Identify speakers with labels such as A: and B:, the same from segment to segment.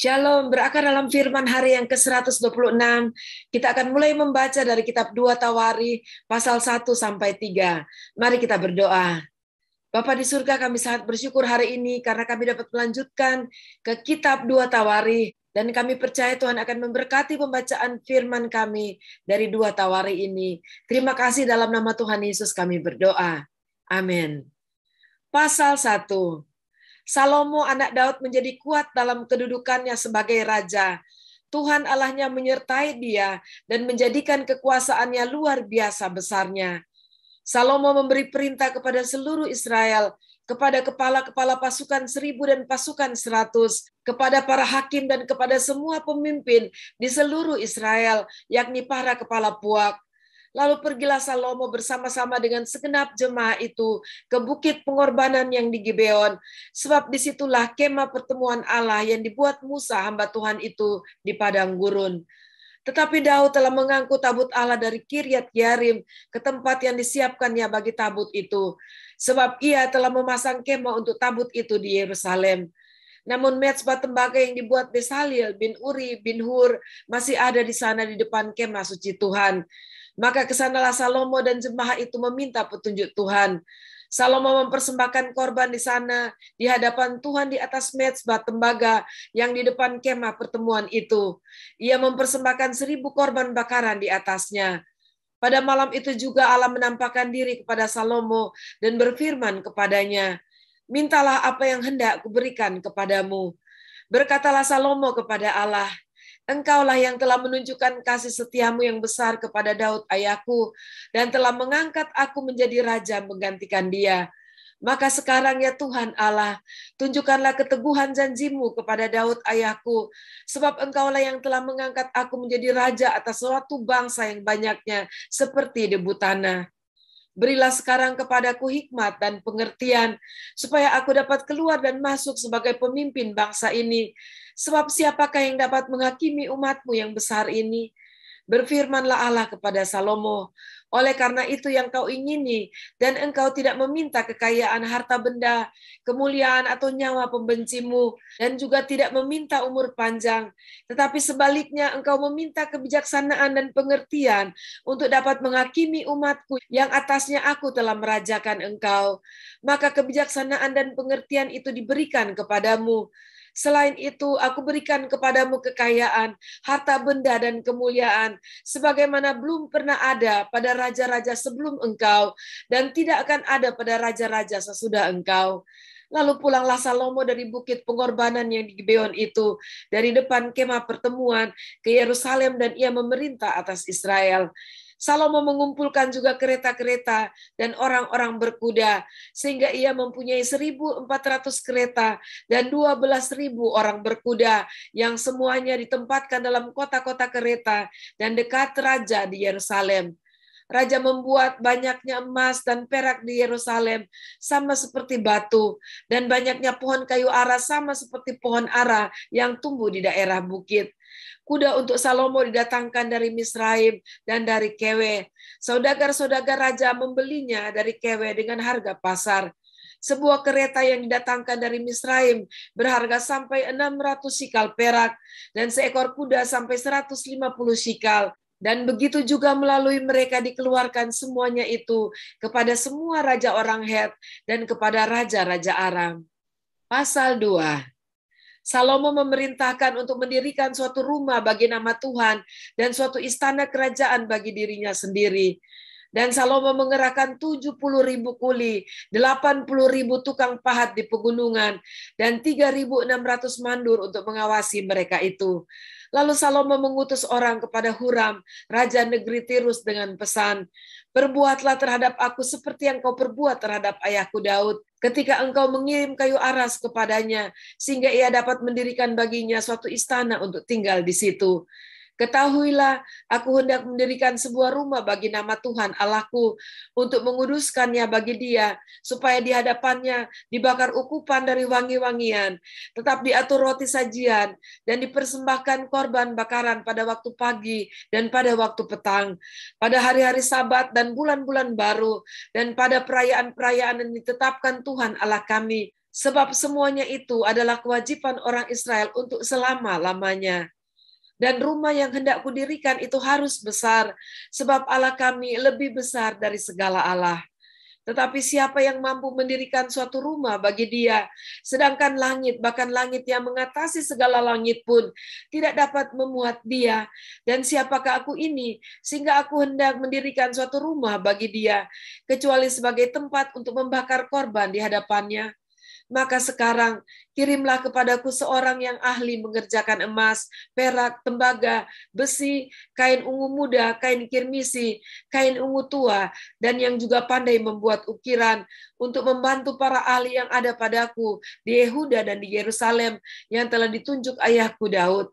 A: Shalom, berakar dalam firman hari yang ke-126. Kita akan mulai membaca dari kitab 2 Tawari, pasal 1 sampai 3. Mari kita berdoa. Bapa di surga, kami sangat bersyukur hari ini karena kami dapat melanjutkan ke kitab 2 Tawari. Dan kami percaya Tuhan akan memberkati pembacaan firman kami dari 2 Tawari ini. Terima kasih dalam nama Tuhan Yesus kami berdoa. Amin. Pasal 1. Salomo anak Daud menjadi kuat dalam kedudukannya sebagai raja. Tuhan Allahnya menyertai dia dan menjadikan kekuasaannya luar biasa besarnya. Salomo memberi perintah kepada seluruh Israel, kepada kepala-kepala pasukan 1.000 dan pasukan 100, kepada para hakim dan kepada semua pemimpin di seluruh Israel, yakni para kepala puak. Lalu pergilah Salomo bersama-sama dengan segenap jemaah itu ke bukit pengorbanan yang di Gibeon, sebab disitulah kemah pertemuan Allah yang dibuat Musa hamba Tuhan itu di padang gurun. Tetapi Daud telah mengangkut tabut Allah dari Kiryat Yearim ke tempat yang disiapkannya bagi tabut itu, sebab ia telah memasang kemah untuk tabut itu di Yerusalem. Namun mezbah tembaga yang dibuat Besalil bin Uri bin Hur masih ada di sana di depan kemah suci Tuhan. Maka kesanalah Salomo dan jemaah itu meminta petunjuk Tuhan. Salomo mempersembahkan korban di sana di hadapan Tuhan di atas mezbah tembaga yang di depan kemah pertemuan itu. Ia mempersembahkan 1.000 korban bakaran di atasnya. Pada malam itu juga Allah menampakkan diri kepada Salomo dan berfirman kepadanya, "Mintalah apa yang hendak kuberikan kepadamu." Berkatalah Salomo kepada Allah, "Engkaulah yang telah menunjukkan kasih setiamu yang besar kepada Daud ayahku dan telah mengangkat aku menjadi raja menggantikan dia. Maka sekarang ya Tuhan Allah, tunjukkanlah keteguhan janjimu kepada Daud ayahku, sebab engkaulah yang telah mengangkat aku menjadi raja atas suatu bangsa yang banyaknya seperti debu tanah. Berilah sekarang kepadaku hikmat dan pengertian, supaya aku dapat keluar dan masuk sebagai pemimpin bangsa ini. Sebab siapakah yang dapat menghakimi umatmu yang besar ini?" Berfirmanlah Allah kepada Salomo, "Oleh karena itu yang kau ingini, dan engkau tidak meminta kekayaan harta benda, kemuliaan atau nyawa pembencimu, dan juga tidak meminta umur panjang, tetapi sebaliknya engkau meminta kebijaksanaan dan pengertian untuk dapat menghakimi umatku yang atasnya aku telah merajakan engkau, maka kebijaksanaan dan pengertian itu diberikan kepadamu. Selain itu, aku berikan kepadamu kekayaan, harta benda dan kemuliaan, sebagaimana belum pernah ada pada raja-raja sebelum engkau, dan tidak akan ada pada raja-raja sesudah engkau." Lalu pulanglah Salomo dari bukit pengorbanan yang di Gibeon itu, dari depan kemah pertemuan ke Yerusalem, dan ia memerintah atas Israel. Salomo mengumpulkan juga kereta-kereta dan orang-orang berkuda, sehingga ia mempunyai 1.400 kereta dan 12.000 orang berkuda, yang semuanya ditempatkan dalam kota-kota kereta dan dekat raja di Yerusalem. Raja membuat banyaknya emas dan perak di Yerusalem sama seperti batu, dan banyaknya pohon kayu ara sama seperti pohon ara yang tumbuh di daerah bukit. Kuda untuk Salomo didatangkan dari Misraim dan dari Kewe. Saudagar-saudagar raja membelinya dari Kewe dengan harga pasar. Sebuah kereta yang didatangkan dari Misraim berharga sampai 600 sikal perak, dan seekor kuda sampai 150 sikal. Dan begitu juga melalui mereka dikeluarkan semuanya itu kepada semua raja orang Het dan kepada raja-raja Aram. Pasal 2. Salomo memerintahkan untuk mendirikan suatu rumah bagi nama Tuhan dan suatu istana kerajaan bagi dirinya sendiri. Dan Salomo mengerahkan 70.000 kuli, 80.000 tukang pahat di pegunungan, dan 3.600 mandur untuk mengawasi mereka itu. Lalu Salomo mengutus orang kepada Huram, raja negeri Tirus, dengan pesan, "Perbuatlah terhadap aku seperti yang kau perbuat terhadap ayahku Daud, ketika engkau mengirim kayu aras kepadanya, sehingga ia dapat mendirikan baginya suatu istana untuk tinggal di situ. Ketahuilah, aku hendak mendirikan sebuah rumah bagi nama Tuhan Allahku, untuk menguduskannya bagi dia, supaya di hadapannya dibakar ukupan dari wangi-wangian, tetap diatur roti sajian, dan dipersembahkan korban bakaran pada waktu pagi dan pada waktu petang, pada hari-hari Sabat dan bulan-bulan baru, dan pada perayaan-perayaan yang ditetapkan Tuhan Allah kami, Sebab semuanya itu adalah kewajiban orang Israel untuk selama-lamanya. Dan rumah yang hendak kudirikan itu harus besar, sebab Allah kami lebih besar dari segala Allah. Tetapi siapa yang mampu mendirikan suatu rumah bagi dia, sedangkan langit, bahkan langit yang mengatasi segala langit pun, tidak dapat memuat dia. Dan siapakah aku ini, sehingga aku hendak mendirikan suatu rumah bagi dia, kecuali sebagai tempat untuk membakar korban di hadapannya? Maka sekarang kirimlah kepadaku seorang yang ahli mengerjakan emas, perak, tembaga, besi, kain ungu muda, kain kirmisi, kain ungu tua, dan yang juga pandai membuat ukiran untuk membantu para ahli yang ada padaku di Yehuda dan di Yerusalem yang telah ditunjuk ayahku Daud.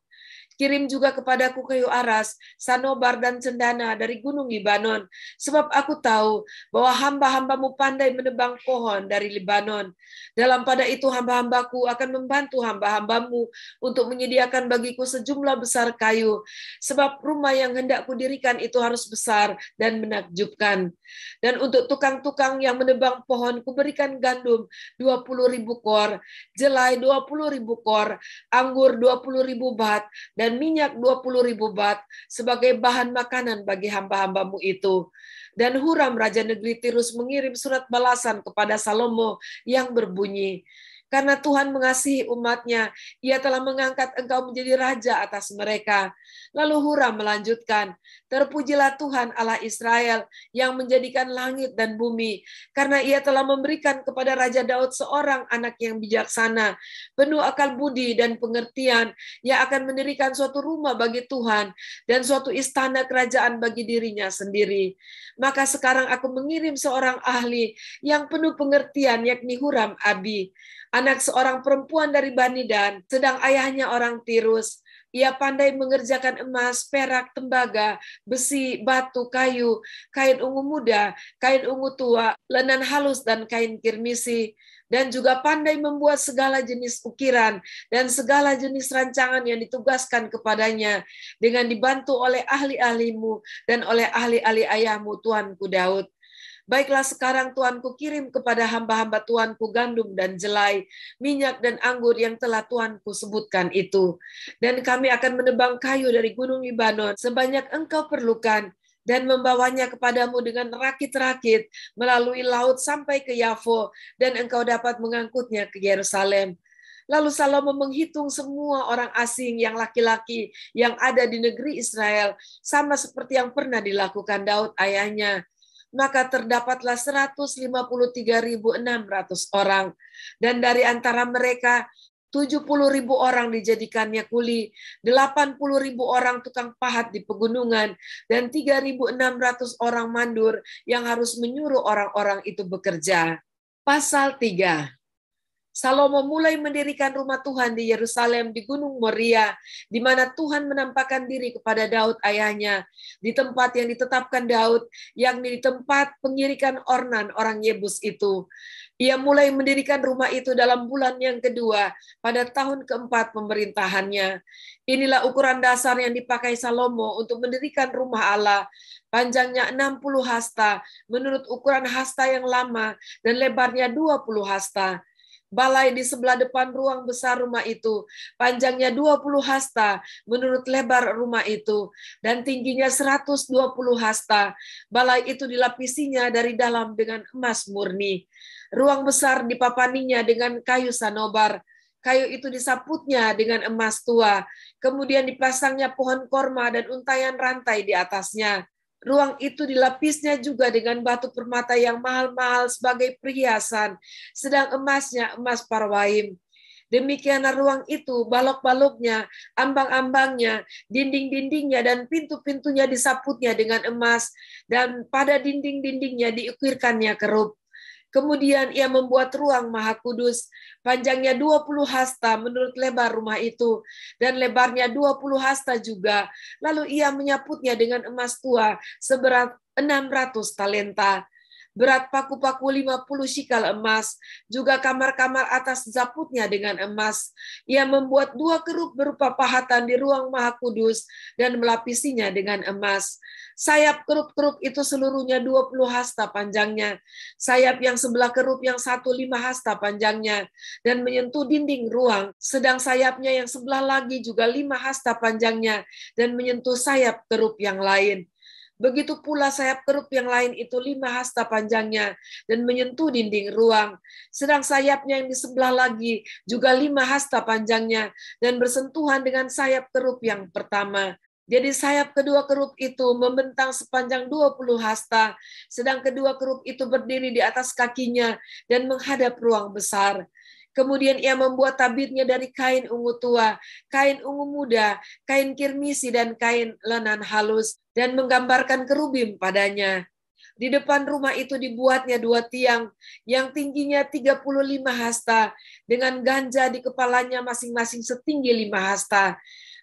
A: Kirim juga kepadaku kayu aras, sanobar, dan cendana dari gunung Libanon, sebab aku tahu bahwa hamba-hambamu pandai menebang pohon dari Libanon. Dalam pada itu hamba-hambaku akan membantu hamba-hambamu untuk menyediakan bagiku sejumlah besar kayu, sebab rumah yang hendak kudirikan itu harus besar dan menakjubkan. Dan untuk tukang-tukang yang menebang pohon, kuberikan gandum 20.000 kor, jelai 20.000 kor, anggur 20.000 bat, dan minyak 20.000 bat sebagai bahan makanan bagi hamba-hambamu itu. Dan Huram Raja negeri Tirus mengirim surat balasan kepada Salomo yang berbunyi, karena Tuhan mengasihi umatnya, ia telah mengangkat engkau menjadi raja atas mereka. Lalu Huram melanjutkan, terpujilah Tuhan Allah Israel yang menjadikan langit dan bumi, karena ia telah memberikan kepada Raja Daud seorang anak yang bijaksana, penuh akal budi dan pengertian, yang akan mendirikan suatu rumah bagi Tuhan dan suatu istana kerajaan bagi dirinya sendiri. Maka sekarang aku mengirim seorang ahli yang penuh pengertian, yakni Huram Abi, anak seorang perempuan dari Bani Dan, sedang ayahnya orang Tirus. Ia pandai mengerjakan emas, perak, tembaga, besi, batu, kayu, kain ungu muda, kain ungu tua, lenan halus, dan kain kirmisi, dan juga pandai membuat segala jenis ukiran dan segala jenis rancangan yang ditugaskan kepadanya, dengan dibantu oleh ahli-ahlimu dan oleh ahli-ahli ayahmu, Tuanku Daud. Baiklah sekarang Tuanku kirim kepada hamba-hamba Tuanku gandum dan jelai, minyak dan anggur yang telah Tuanku sebutkan itu. Dan kami akan menebang kayu dari gunung Libanon sebanyak engkau perlukan, dan membawanya kepadamu dengan rakit-rakit melalui laut sampai ke Yafo, dan engkau dapat mengangkutnya ke Yerusalem. Lalu Salomo menghitung semua orang asing yang laki-laki yang ada di negeri Israel, sama seperti yang pernah dilakukan Daud ayahnya. Maka terdapatlah 153.600 orang, dan dari antara mereka 70.000 orang dijadikannya kuli, 80.000 orang tukang pahat di pegunungan, dan 3.600 orang mandur yang harus menyuruh orang-orang itu bekerja. Pasal 3. Salomo mulai mendirikan rumah Tuhan di Yerusalem di Gunung Moria, di mana Tuhan menampakkan diri kepada Daud ayahnya, di tempat yang ditetapkan Daud, yakni di tempat pengirikan Ornan orang Yebus itu. Ia mulai mendirikan rumah itu dalam bulan yang kedua, pada tahun keempat pemerintahannya. Inilah ukuran dasar yang dipakai Salomo untuk mendirikan rumah Allah. Panjangnya 60 hasta, menurut ukuran hasta yang lama, dan lebarnya 20 hasta. Balai di sebelah depan ruang besar rumah itu, panjangnya 20 hasta menurut lebar rumah itu, dan tingginya 120 hasta. Balai itu dilapisinya dari dalam dengan emas murni. Ruang besar dipapaninya dengan kayu sanobar. Kayu itu disaputnya dengan emas tua. Kemudian dipasangnya pohon korma dan untayan rantai di atasnya. Ruang itu dilapisnya juga dengan batu permata yang mahal-mahal sebagai perhiasan, sedang emasnya emas parwaim. Demikianlah ruang itu, balok-baloknya, ambang-ambangnya, dinding-dindingnya, dan pintu-pintunya disaputnya dengan emas, dan pada dinding-dindingnya diukirkannya kerup. Kemudian ia membuat ruang maha kudus, panjangnya 20 hasta menurut lebar rumah itu, dan lebarnya 20 hasta juga. Lalu ia menyaputnya dengan emas tua seberat 600 talenta. berat paku-paku 50 shikal emas, juga kamar-kamar atas zaputnya dengan emas. Ia membuat 2 kerup berupa pahatan di ruang Maha Kudus dan melapisinya dengan emas. Sayap kerup-kerup itu seluruhnya 20 hasta panjangnya. Sayap yang sebelah kerup yang satu 5 hasta panjangnya dan menyentuh dinding ruang. Sedang sayapnya yang sebelah lagi juga 5 hasta panjangnya dan menyentuh sayap kerup yang lain. Begitu pula sayap kerup yang lain itu 5 hasta panjangnya dan menyentuh dinding ruang. Sedang sayapnya yang di sebelah lagi juga 5 hasta panjangnya dan bersentuhan dengan sayap kerup yang pertama. Jadi sayap kedua kerup itu membentang sepanjang 20 hasta, sedang kedua kerup itu berdiri di atas kakinya dan menghadap ruang besar. Kemudian ia membuat tabirnya dari kain ungu tua, kain ungu muda, kain kirmisi, dan kain lenan halus, dan menggambarkan kerubim padanya. Di depan rumah itu dibuatnya 2 tiang yang tingginya 35 hasta, dengan ganja di kepalanya masing-masing setinggi 5 hasta.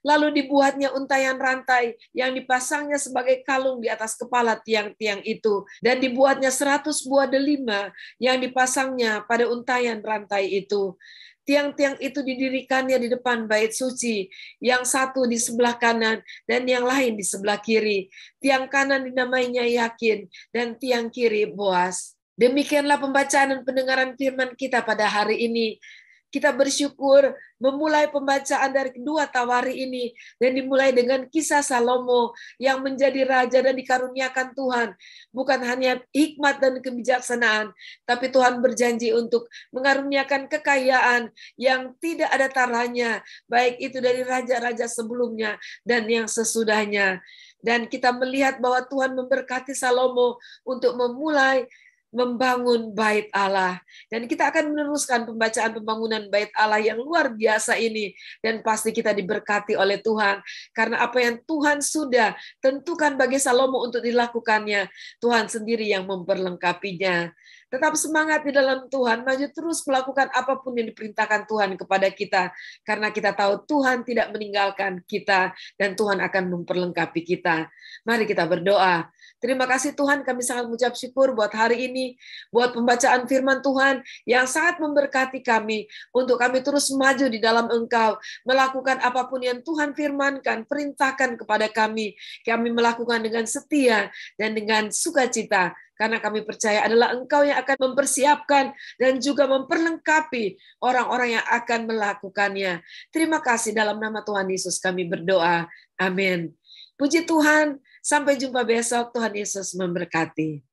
A: Lalu dibuatnya untayan rantai yang dipasangnya sebagai kalung di atas kepala tiang-tiang itu. Dan dibuatnya 100 buah delima yang dipasangnya pada untayan rantai itu. Tiang-tiang itu didirikannya di depan bait suci, yang satu di sebelah kanan dan yang lain di sebelah kiri. Tiang kanan dinamainya Yakin dan tiang kiri Boas. Demikianlah pembacaan dan pendengaran firman kita pada hari ini. Kita bersyukur memulai pembacaan dari kedua Tawari ini dan dimulai dengan kisah Salomo yang menjadi raja dan dikaruniakan Tuhan. Bukan hanya hikmat dan kebijaksanaan, tapi Tuhan berjanji untuk mengaruniakan kekayaan yang tidak ada taranya, baik itu dari raja-raja sebelumnya dan yang sesudahnya. Dan kita melihat bahwa Tuhan memberkati Salomo untuk memulai membangun bait Allah. Dan kita akan meneruskan pembacaan pembangunan bait Allah yang luar biasa ini. Dan pasti kita diberkati oleh Tuhan. Karena apa yang Tuhan sudah tentukan bagi Salomo untuk dilakukannya, Tuhan sendiri yang memperlengkapinya. Tetap semangat di dalam Tuhan, maju terus melakukan apapun yang diperintahkan Tuhan kepada kita. Karena kita tahu Tuhan tidak meninggalkan kita dan Tuhan akan memperlengkapi kita. Mari kita berdoa. Terima kasih Tuhan, kami sangat mengucap syukur buat hari ini, buat pembacaan firman Tuhan yang sangat memberkati kami, untuk kami terus maju di dalam Engkau, melakukan apapun yang Tuhan firmankan, perintahkan kepada kami. Kami melakukan dengan setia dan dengan sukacita, karena kami percaya adalah Engkau yang akan mempersiapkan dan juga memperlengkapi orang-orang yang akan melakukannya. Terima kasih, dalam nama Tuhan Yesus kami berdoa. Amin. Puji Tuhan, sampai jumpa besok. Tuhan Yesus memberkati.